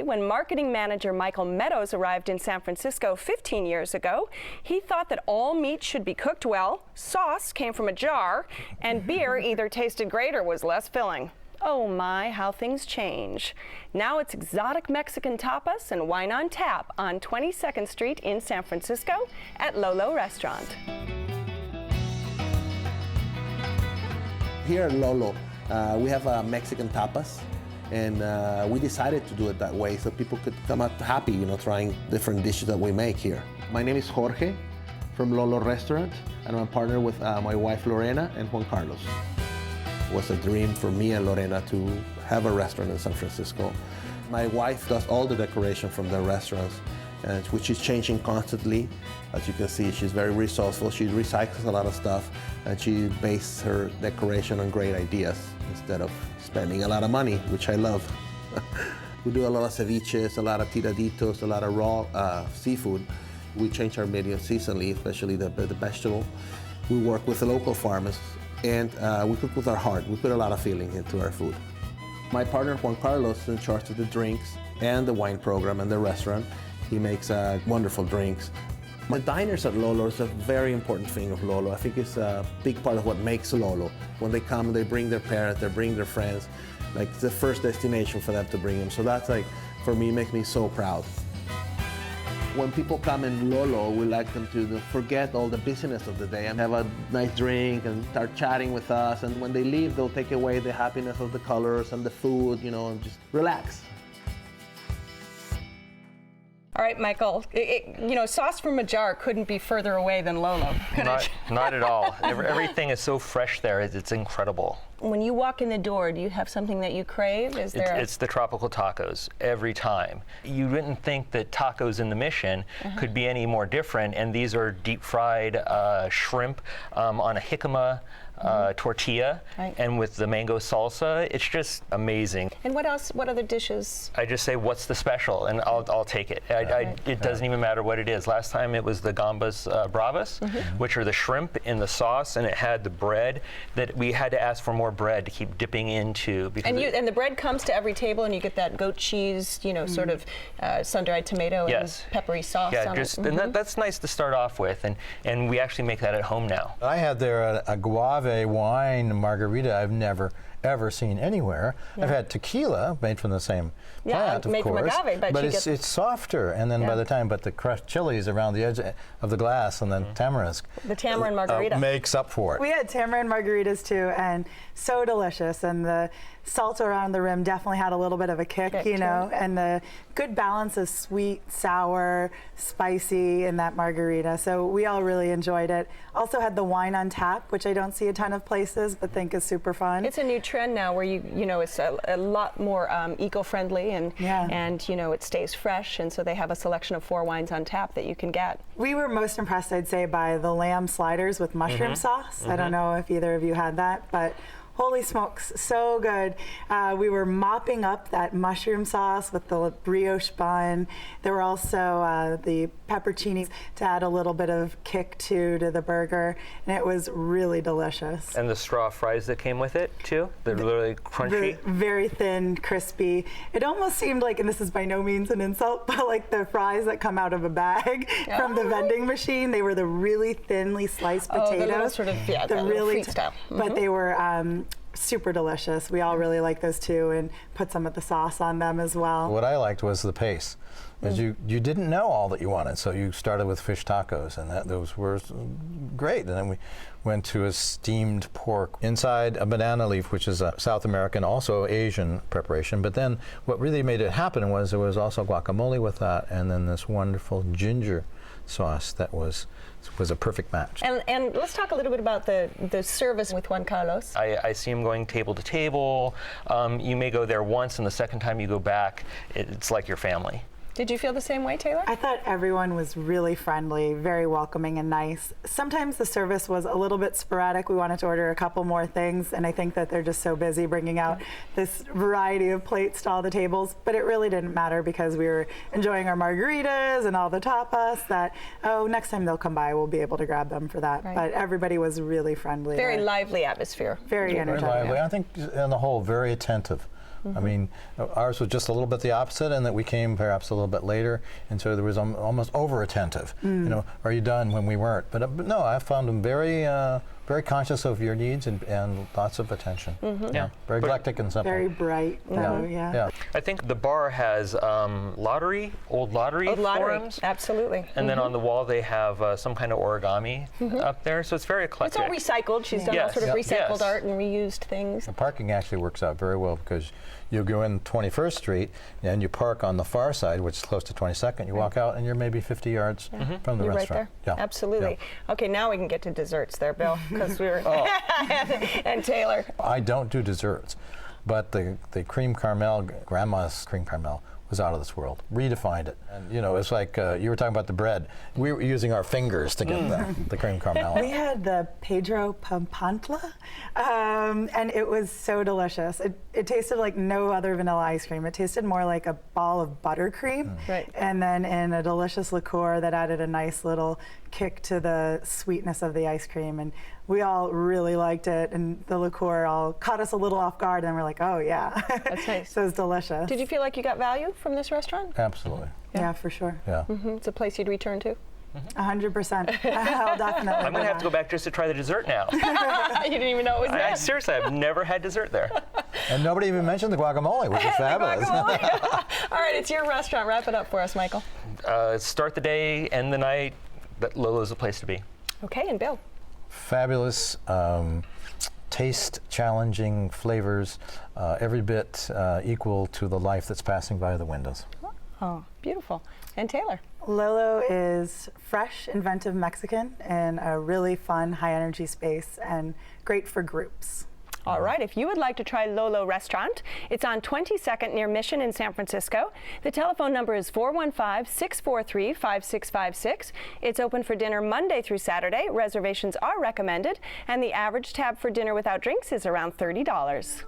when marketing manager Michael Meadows arrived in San Francisco 15 years ago, he thought that all meat should be cooked well, sauce came from a jar, and beer either tasted great or was less filling. Oh my, how things change. Now it's exotic Mexican tapas and wine on tap on 22nd Street in San Francisco at Lolo Restaurant. Here at Lolo, we have Mexican tapas, and we decided to do it that way so people could come out happy, trying different dishes that we make here. My name is Jorge from Lolo Restaurant, and I'm a partner with my wife Lorena and Juan Carlos. It was a dream for me and Lorena to have a restaurant in San Francisco. My wife does all the decoration from the restaurants, which is changing constantly. As you can see, she's very resourceful. She recycles a lot of stuff, and she bases her decoration on great ideas instead of spending a lot of money, which I love. We do a lot of ceviches, a lot of tiraditos, a lot of raw seafood. We change our menu seasonally, especially the vegetable. We work with the local farmers, and we cook with our heart. We put a lot of feeling into our food. My partner Juan Carlos is in charge of the drinks and the wine program and the restaurant. He makes wonderful drinks. The diners at Lolo is a very important thing of Lolo. I think it's a big part of what makes Lolo. When they come, they bring their parents, they bring their friends. Like, it's the first destination for them to bring them. So that's, like, for me, makes me so proud. When people come in Lolo, we like them to forget all the busyness of the day and have a nice drink and start chatting with us. And when they leave, they'll take away the happiness of the colors and the food, and just relax. All right, Michael, sauce from a jar couldn't be further away than Lolo, could it? Not at all. Everything is so fresh there. It's incredible. When you walk in the door, do you have something that you crave? It's the tropical tacos every time. You wouldn't think that tacos in the Mission could be any more different, and these are deep-fried shrimp on a jicama tortilla, and with the mango salsa. It's just amazing. And what else? What other dishes? I just say, what's the special, and I'll take it. It doesn't even matter what it is. Last time it was the gambas bravas, which are the shrimp in the sauce, and it had the bread that we had to ask for more bread to keep dipping into. And the bread comes to every table, and you get that goat cheese, sort of sun-dried tomato and peppery sauce on it. And that's nice to start off with, and we actually make that at home now. I had their Agawa wine Margarita I've never ever seen anywhere. I've had tequila made from the same plant, of made course, from agave, but it's softer. And then by the time, the crushed chilies around the edge of the glass, and then tamarisk. The tamarind margarita makes up for it. We had tamarind margaritas too, and so delicious. And the salt around the rim definitely had a little bit of a kick, and the good balance of sweet, sour, spicy in that margarita. So we all really enjoyed it. Also had the wine on tap, which I don't see a ton of places, but think is super fun. It's a new trend now where it's a lot more eco-friendly and it stays fresh, and so they have a selection of 4 wines on tap that you can get. We were most impressed, I'd say, by the lamb sliders with mushroom sauce. I don't know if either of you had that, but holy smokes, so good. We were mopping up that mushroom sauce with the brioche bun. There were also the pepperoncinis to add a little bit of kick to the burger, and it was really delicious. And the straw fries that came with it too, they're really crunchy. Very thin, crispy. It almost seemed like, and this is by no means an insult, but like the fries that come out of a bag from the vending machine. They were the really thinly sliced potatoes. The little sort of, the really style. But they were super delicious. We all really like those too, and put some of the sauce on them as well. What I liked was the pace. Because you didn't know all that you wanted, so you started with fish tacos, and those were great. And then we went to a steamed pork inside a banana leaf, which is a South American, also Asian preparation. But then what really made it happen was there was also guacamole with that, and then this wonderful ginger sauce that was a perfect match. And let's talk a little bit about the service with Juan Carlos. I see him going table to table. You may go there once, and the second time you go back, it's like your family. Did you feel the same way, Taylor? I thought everyone was really friendly, very welcoming and nice. Sometimes the service was a little bit sporadic. We wanted to order a couple more things, and I think that they're just so busy bringing out this variety of plates to all the tables, but it really didn't matter because we were enjoying our margaritas and all the tapas that, next time they'll come by, we'll be able to grab them for that. Right. But everybody was really friendly. Very lively atmosphere. Very entertaining. Very lively. I think, on the whole, very attentive. I mean, ours was just a little bit the opposite, and that we came perhaps a little bit later, and so there was almost over-attentive. You know, are you done when we weren't? But no, I found them very, very conscious of your needs and lots of attention. Yeah, very eclectic and simple. Very bright, though, yeah. I think the bar has old lottery forms. Absolutely. And then on the wall they have some kind of origami up there, so it's very It's eclectic. all recycled. She's done all sort of recycled art and reused things. The parking actually works out very well because you go in 21st Street and you park on the far side, which is close to 22nd. You walk out and you're maybe 50 yards from the You're restaurant. right there. Absolutely. Okay, now we can get to desserts there, Bill, because we're and Taylor. I don't do desserts, but the cream caramel, Grandma's cream caramel, was out of this world. Redefined it. And you know, it's like you were talking about the bread. We were using our fingers to get the cream caramel. We had the Pedro Pampantla, and it was so delicious. It tasted like no other vanilla ice cream. It tasted more like a ball of buttercream. Right. And then in a delicious liqueur that added a nice little kick to the sweetness of the ice cream. And we all really liked it, and the liqueur all caught us a little off guard, and we're like, oh yeah. That's nice. So it was delicious. Did you feel like you got value from this restaurant? Absolutely. Yeah, for sure. Yeah. It's a place you'd return to? 100%. I'll definitely. I'm going to have to go back just to try the dessert now. You didn't even know it was there. Seriously, I've never had dessert there. And nobody even mentioned the guacamole, which is fabulous. All right, it's your restaurant. Wrap it up for us, Michael. Start the day, end the night. Lolo's the place to be. Okay, and Bill. Fabulous, taste challenging flavors, every bit equal to the life that's passing by the windows. Oh, beautiful. And Taylor. Lolo is fresh, inventive Mexican in a really fun, high-energy space and great for groups. All right, if you would like to try Lolo Restaurant, it's on 22nd near Mission in San Francisco. The telephone number is 415-643-5656. It's open for dinner Monday through Saturday. Reservations are recommended, and the average tab for dinner without drinks is around $30.